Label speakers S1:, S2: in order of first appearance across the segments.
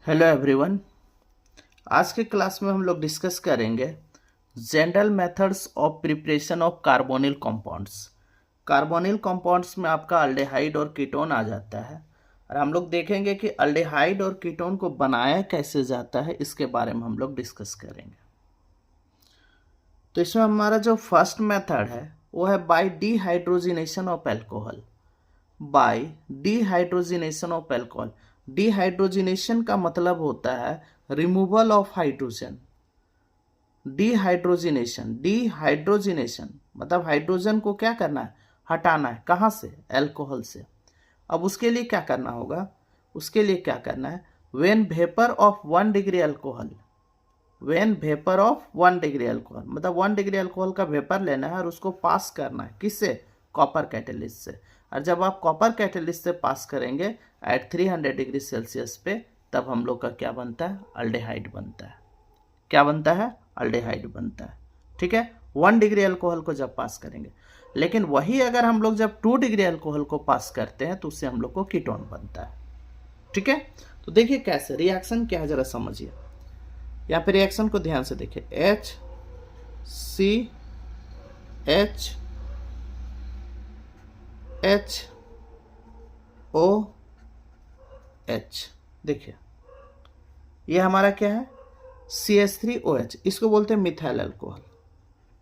S1: Hello everyone. आज के class में हम लोग डिस्कस करेंगे general methods of preparation of carbonyl compounds. Carbonyl compounds में आपका अल्डेहाइड और कीटोन आ जाता है और हम लोग देखेंगे कि अल्डेहाइड और कीटोन को बनाया कैसे जाता है, इसके बारे में हम लोग डिस्कस करेंगे। तो इसमें हमारा जो फर्स्ट मेथड है वो है by dehydrogenation of alcohol. By dehydrogenation of alcohol. Dehydrogenation का मतलब होता है रिमूवल ऑफ हाइड्रोजन। डिहाइड्रोजिनेशन मतलब हाइड्रोजन को क्या करना है, हटाना है। कहाँ से? अल्कोहल से। अब उसके लिए क्या करना होगा? उसके लिए क्या करना है, when vapour of 1 degree alcohol, when vapour of 1 degree alcohol मतलब 1 डिग्री अल्कोहल का वेपर लेना है और उसको पास करना है। किससे? कॉपर कैटेलिस्ट से। और जब आप कॉपर कैटेलिस्ट से पास करेंगे एट 300 डिग्री सेल्सियस पे, तब हम लोग का क्या बनता है, अल्डेहाइड बनता है। क्या बनता है? अल्डेहाइड बनता है। ठीक है, 1 डिग्री अल्कोहल को जब पास करेंगे। लेकिन वही अगर हम लोग जब 2 डिग्री अल्कोहल को पास करते हैं तो उससे हम लोग को कीटोन बनता है। ठीक है, तो देखिए कैसे रिएक्शन क्या है, जरा समझिए। यहाँ पे रिएक्शन को ध्यान से देखिए। HCHOH। देखिए ये हमारा क्या है, CH3OH। इसको बोलते हैं मिथाइल अल्कोहल।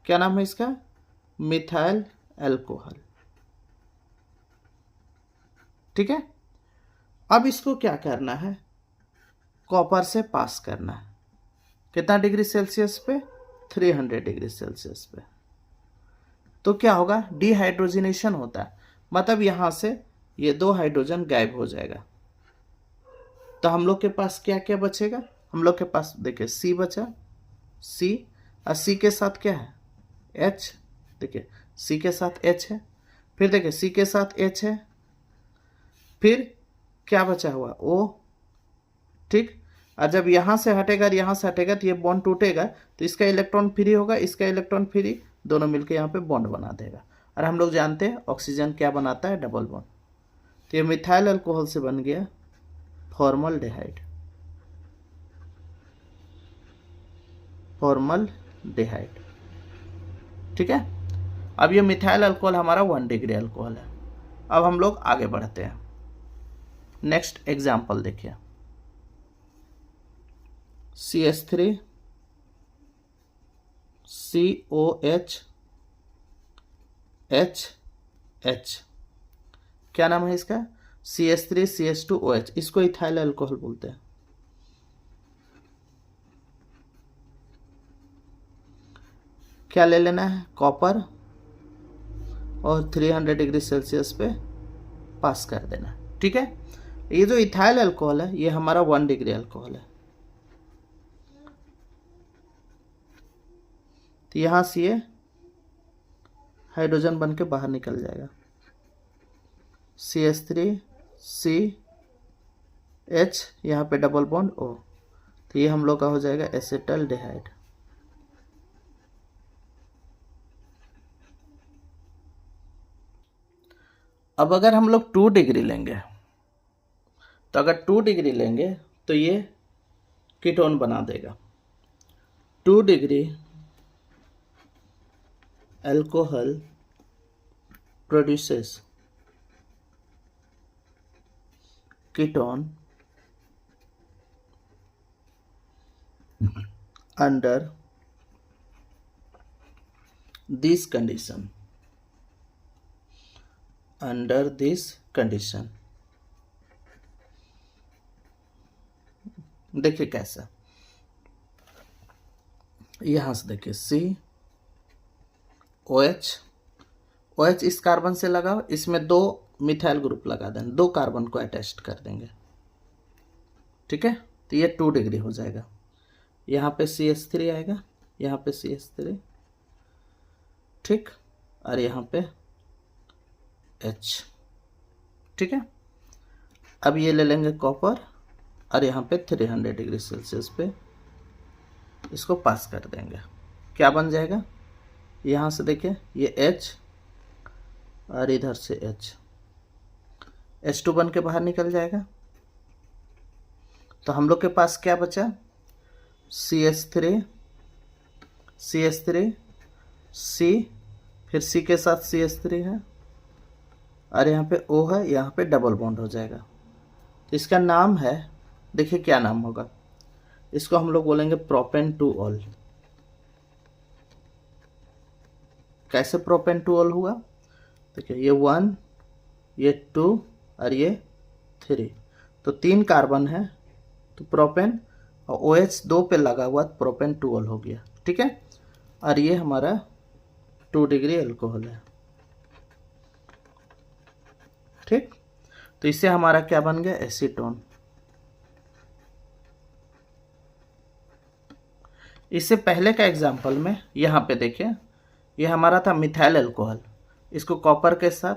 S1: क्या नाम है इसका? Methyl alcohol. ठीक है, अब इसको क्या करना है, कॉपर से पास करना है। कितना डिग्री सेल्सियस पे? 300 डिग्री सेल्सियस पे। तो क्या होगा, डिहाइड्रोजिनेशन होता है, मतलब यहां से ये 2 हाइड्रोजन गायब हो जाएगा। तो हम लोग के पास क्या क्या बचेगा? हम लोग के पास देखिए C बचा, C, और C के साथ क्या है, H। देखिए C के साथ H है, फिर देखिए C के साथ H है, फिर क्या बचा हुआ, O। ठीक, और जब यहां से हटेगा और यहां से हटेगा तो ये बॉन्ड टूटेगा, तो इसका इलेक्ट्रॉन फ्री होगा, इसका इलेक्ट्रॉन फ्री, दोनों मिलकर यहाँ पे बॉन्ड बना देगा। और हम लोग जानते हैं ऑक्सीजन क्या बनाता है, डबल बॉन्ड। तो ये मिथाइल अल्कोहल से बन गया फॉर्मल्डेहाइड। फॉर्मल्डेहाइड। ठीक है, अब ये मिथाइल अल्कोहल हमारा 1 डिग्री अल्कोहल है। अब हम लोग आगे बढ़ते हैं। नेक्स्ट एग्जाम्पल देखिए, CH3 COH HH। क्या नाम है इसका? CH3 CH2OH। इसको इथाइल अल्कोहल बोलते हैं। क्या ले लेना है, कॉपर, और 300 डिग्री सेल्सियस पे पास कर देना है। ठीक है, ये जो इथाइल अल्कोहल है ये हमारा 1 डिग्री अल्कोहल है। तो यहां से ये हाइड्रोजन बन के बाहर निकल जाएगा, CH3CH, यहाँ पे डबल बॉन्ड O। तो ये हम लोग का हो जाएगा एसिटल्डेहाइड। अब अगर हम लोग 2 डिग्री लेंगे, तो अगर 2 डिग्री लेंगे तो ये कीटोन बना देगा। 2 degree alcohol produces ketone under this condition, under this condition। देखिए कैसा, यहां से देखिए COH इस कार्बन से लगाओ, इसमें 2 मिथाइल ग्रुप लगा देंगे, 2 कार्बन को अटैच कर देंगे। ठीक है, तो ये 2 डिग्री हो जाएगा। यहाँ पे CH3 आएगा, यहाँ पे CH3, ठीक, और यहाँ पे H। ठीक है, अब ये ले लेंगे कॉपर और यहाँ पे 300 डिग्री सेल्सियस पे इसको पास कर देंगे। क्या बन जाएगा, यहाँ से देखिए ये H और इधर से H, H2 बन के बाहर निकल जाएगा। तो हम लोग के पास क्या बचा, CH3 CH3 C, फिर C के साथ CH3 है और यहाँ पे O है, यहाँ पे डबल बॉन्ड हो जाएगा। तो इसका नाम है, देखिए क्या नाम होगा, इसको हम लोग बोलेंगे प्रोपेन टू ऑल। कैसे प्रोपेन टू ऑल हुआ, देखिए ये 1, ये 2 और ये 3, तो 3 कार्बन है तो प्रोपेन, और OH 2 पे लगा हुआ प्रोपेन टू ऑल हो गया। ठीक है, और ये हमारा 2 डिग्री एल्कोहल है। ठीक, तो इससे हमारा क्या बन गया, एसीटोन। इससे पहले का एग्जाम्पल में यहाँ पे देखिए, ये हमारा था मिथाइल अल्कोहल, इसको कॉपर के साथ,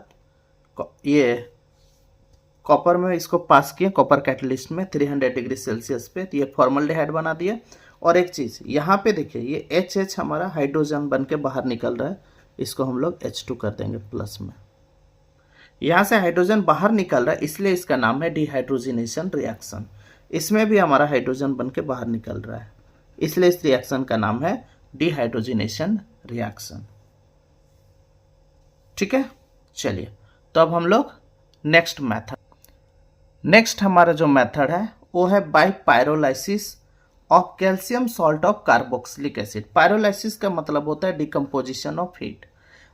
S1: ये कॉपर में इसको पास किया, कॉपर कैटलिस्ट में 300 डिग्री सेल्सियस पे, तो ये फॉर्मल्डिहाइड बना दिया। और एक चीज़ यहाँ पे देखिए, ये HH हमारा हाइड्रोजन बन के बाहर निकल रहा है, इसको हम लोग H2 कर देंगे प्लस में। यहाँ से हाइड्रोजन बाहर निकल रहा है, इसलिए इसका नाम है डिहाइड्रोजिनेशन रिएक्शन। इसमें भी हमारा हाइड्रोजन बन के बाहर निकल रहा है, इसलिए इस रिएक्शन का नाम है डिहाइड्रोजिनेशन रिएक्शन। ठीक है, चलिए तो अब हम लोग नेक्स्ट हमारा जो मेथड है वो है by pyrolysis of calcium salt of carboxylic acid. Pyrolysis का मतलब होता है डिकम्पोजिशन ऑफ हीट।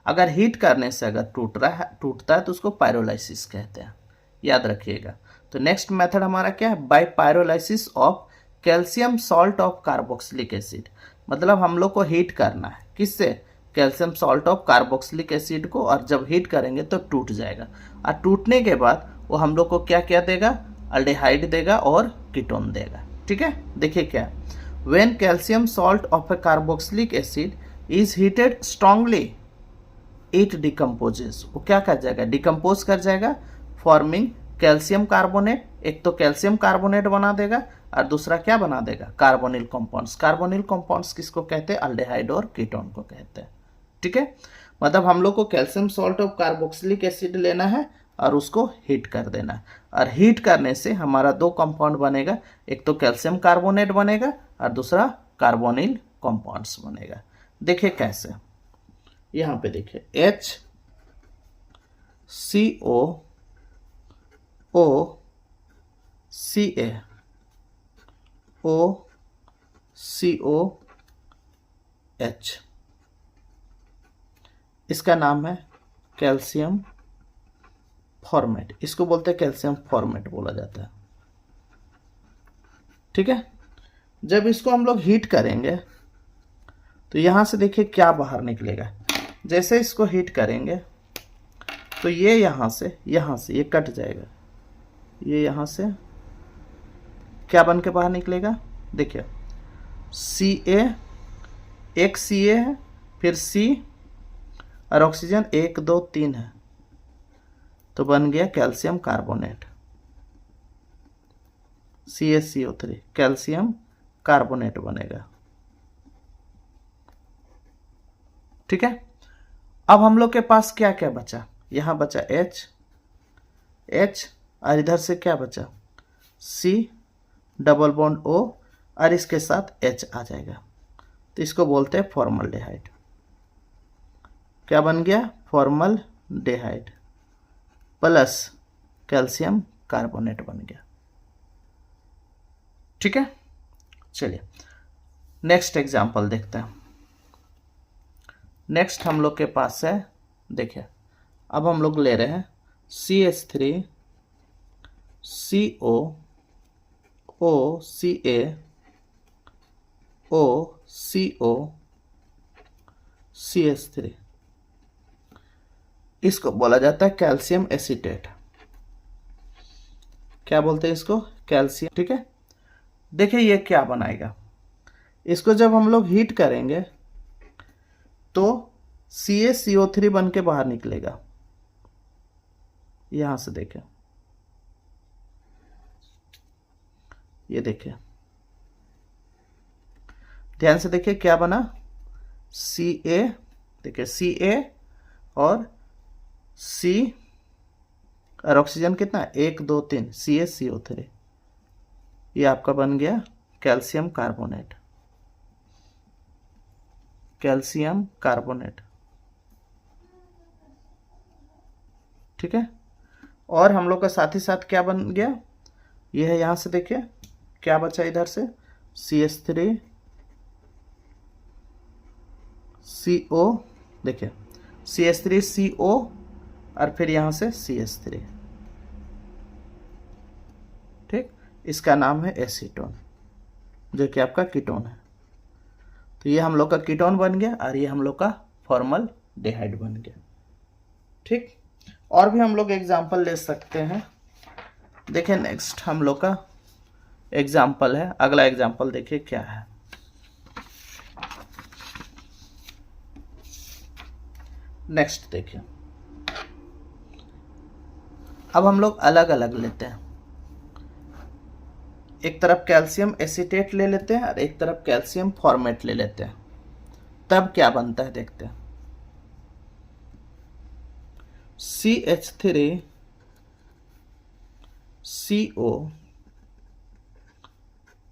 S1: अगर हीट करने से अगर टूटता है तो उसको पायरोलाइसिस कहते हैं, याद रखिएगा। तो नेक्स्ट मेथड हमारा क्या है, by pyrolysis of calcium salt of carboxylic acid. मतलब हम लोग को हीट करना है, किससे, calcium salt of carboxylic acid को, और जब हीट करेंगे तो टूट जाएगा, और टूटने के बाद वो हम लोग को क्या क्या देगा, अल्डिहाइड देगा और कीटोन देगा। ठीक है, देखिए क्या, when calcium salt of A carboxylic acid is heated strongly it decomposes. वो क्या कर जाएगा, डिकम्पोज कर जाएगा, फॉर्मिंग कैल्शियम कार्बोनेट। एक तो कैल्शियम कार्बोनेट बना देगा और दूसरा क्या बना देगा, कार्बोनिल कंपाउंड्स। कार्बोनिल कंपाउंड्स किसको कहते हैं, अल्डिहाइड और कीटोन को कहते हैं। ठीक है, मतलब हम लोग को calcium salt of carboxylic acid लेना है और उसको हीट कर देना है, और हीट करने से हमारा 2 कंपाउंड बनेगा, एक तो कैल्शियम कार्बोनेट बनेगा और दूसरा कार्बोनिल कंपाउंड्स बनेगा। देखिए कैसे, यहाँ पे देखिए HCO OCA OCOH, इसका नाम है कैल्शियम फॉर्मेट, इसको बोलते हैं कैल्शियम फॉर्मेट बोला जाता है। ठीक है, जब इसको हम लोग हीट करेंगे तो यहां से देखिए क्या बाहर निकलेगा। जैसे इसको हीट करेंगे तो ये यहां से ये कट जाएगा, ये यहां से क्या बन के बाहर निकलेगा, देखिए Ca, एक Ca है, फिर C और ऑक्सीजन 1 2 3 है, तो बन गया calcium carbonate, CaCO3, calcium carbonate बनेगा। ठीक है, अब हम लोग के पास क्या क्या बचा, यहां बचा H और इधर से क्या बचा, C डबल बॉन्ड O और इसके साथ H आ जाएगा, तो इसको बोलते हैं फॉर्मल्डिहाइड। क्या बन गया, फॉर्मल्डिहाइड प्लस कैल्शियम कार्बोनेट बन गया। ठीक है, चलिए नेक्स्ट एग्जांपल देखते हैं। नेक्स्ट हम लोग के पास है, देखिए अब हम लोग ले रहे हैं CH3 CO OCA OCO CH3, इसको बोला जाता है कैल्शियम एसीटेट। क्या बोलते हैं इसको, कैल्शियम। ठीक है, देखिए ये क्या बनाएगा, इसको जब हम लोग हीट करेंगे तो CaCO3 बन के बाहर निकलेगा, यहां से देखें, ये देखिए, ध्यान से देखिए क्या बना, Ca, देखिए Ca और C और ऑक्सीजन कितना, 1 2 3, CaCO3, ये आपका बन गया कैल्शियम कार्बोनेट, कैल्शियम कार्बोनेट। ठीक है, और हम लोग का साथ ही साथ क्या बन गया, ये है, यहां से देखिए क्या बचा इधर से, CH3CO, देखिए CH3CO और फिर यहां से CH3। ठीक, इसका नाम है एसीटोन, जो कि आपका कीटोन है। तो ये हम लोग का कीटोन बन गया और ये हम लोग का फॉर्मल्डिहाइड बन गया। ठीक, और भी हम लोग एग्जाम्पल ले सकते हैं। देखिए नेक्स्ट हम लोग का एग्जाम्पल है, अगला एग्जाम्पल देखिए क्या है। नेक्स्ट देखिए, अब हम लोग अलग अलग लेते हैं। एक तरफ कैल्शियम एसीटेट ले लेते हैं और एक तरफ कैल्शियम फॉर्मेट ले लेते हैं, तब क्या बनता है देखते हैं। CH3CO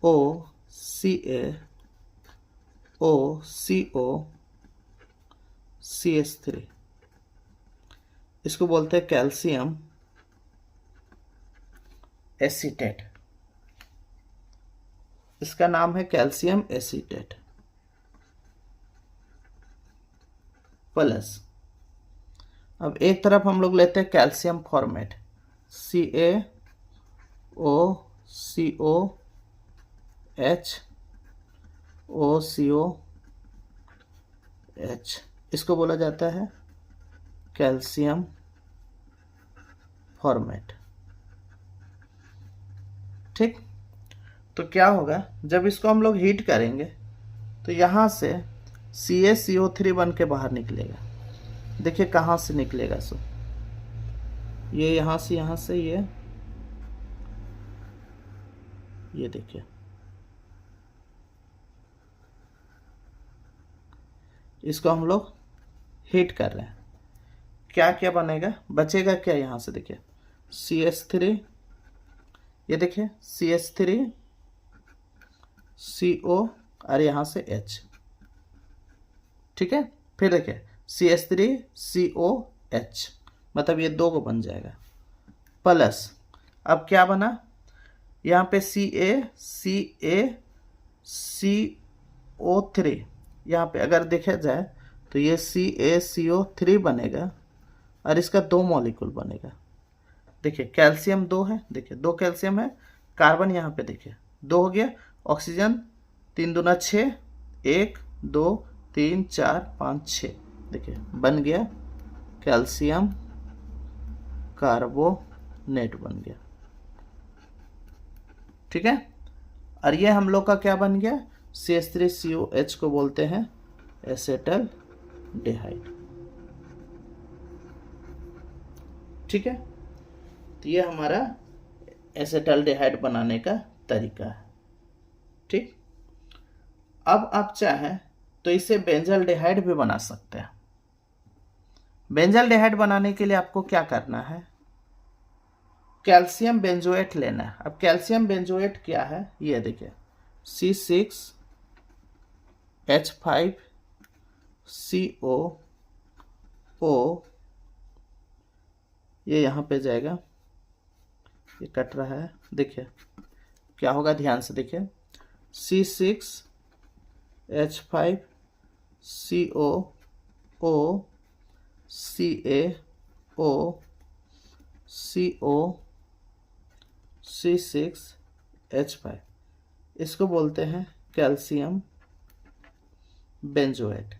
S1: OCaOCO CH3, इसको बोलते हैं कैल्शियम एसीटेट। इसका नाम है कैल्शियम एसीटेट प्लस, अब एक तरफ हम लोग लेते हैं कैल्शियम फॉर्मेट, CaOCOHOCOH, इसको बोला जाता है कैल्शियम फॉर्मेट। ठीक, तो क्या होगा जब इसको हम लोग हीट करेंगे तो यहां से CaCO3 बन के बाहर निकलेगा। देखिए कहां से निकलेगा, सो ये यहां से ये देखिए, इसको हम लोग हीट कर रहे हैं, क्या क्या बनेगा, बचेगा क्या, यहां से देखिए CH3, ये देखिए CH3CO और यहां से H। ठीक है, फिर देखिए CH3COH, मतलब ये दो को बन जाएगा प्लस, अब क्या बना, यहाँ पे CaCaCO3, यहाँ पे अगर देखा जाए तो ये CaCO3 बनेगा और इसका दो मॉलिक्यूल बनेगा। देखिए कैल्शियम दो है, देखिए दो कैल्शियम है, कार्बन यहाँ पे देखिए दो हो गया, ऑक्सीजन 3 दूना 6, 1 2 3 4 5 6, देखिए बन गया कैल्शियम कार्बोनेट बन गया। ठीक है, और ये हम लोग का क्या बन गया, CH3COH को बोलते हैं एसेटल्डिहाइड। ठीक है, तो ये हमारा एसेटल्डिहाइड बनाने का तरीका है। ठीक, अब आप चाहें तो इसे बेंजल्डिहाइड भी बना सकते हैं। बेंजल्डिहाइड बनाने के लिए आपको क्या करना है, कैल्शियम बेंजोएट लेना है। अब कैल्शियम बेंजोएट क्या है, ये देखिए C6H5CO, ये यहाँ पे जाएगा, ये कट रहा है, देखिए क्या होगा, ध्यान से देखिए C6H5CO CaOCO C6H5, इसको बोलते हैं कैल्शियम बेंजोएट।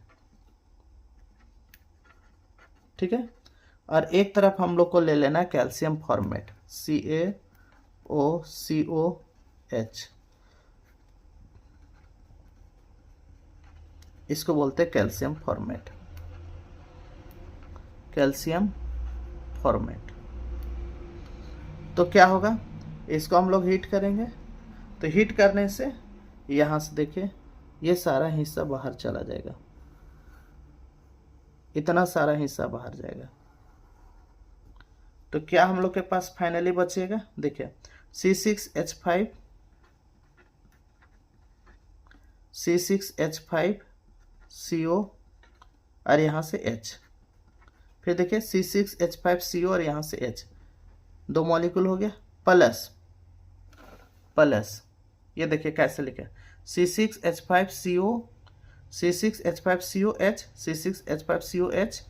S1: ठीक है, और एक तरफ हम लोग को ले लेना है कैल्शियम फॉर्मेट CaOCOH, इसको बोलते हैं कैल्शियम फॉर्मेट, कैल्शियम फॉर्मेट। तो क्या होगा, इसको हम लोग हीट करेंगे, तो हीट करने से यहां से देखिए ये सारा हिस्सा बाहर चला जाएगा, इतना सारा हिस्सा बाहर जाएगा। तो क्या हम लोग के पास फाइनली बचेगा, देखिए C6H5 C6H5CO और यहाँ से H, फिर देखिए C6H5CO और यहाँ से H, 2 मॉलिक्यूल हो गया, प्लस ये देखिए कैसे लिखे, C6H5CO, C6H5COH, C6H5COH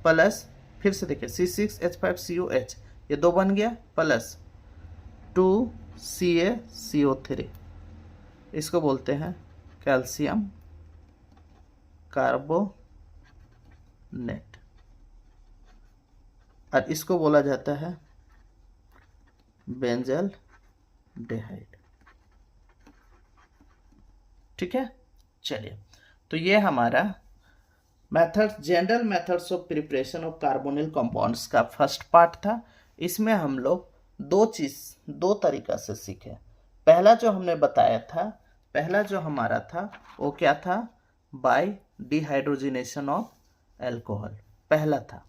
S1: प्लस, फिर से देखिए C6H5COH, ये 2 बन गया, प्लस 2CaCO3, इसको बोलते हैं कैल्शियम कार्बोनेट, और इसको बोला जाता है बेंजल डेहाइड। ठीक है, चलिए, तो ये हमारा method, general methods of preparation of carbonyl compounds का फर्स्ट पार्ट था। इसमें हम लोग दो तरीका से सीखे। पहला जो हमने बताया था, पहला जो हमारा था वो क्या था, बाय डिहाइड्रोजिनेशन ऑफ एल्कोहल, पहला था।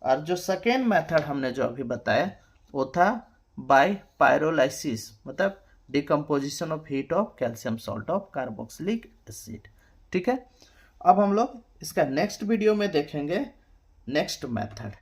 S1: और जो सेकेंड मेथड हमने जो अभी बताया वो था बाय पायरोलाइसिस, मतलब decomposition of heat of calcium salt of carboxylic acid. ठीक है, अब हम लोग इसका नेक्स्ट वीडियो में देखेंगे नेक्स्ट मेथड।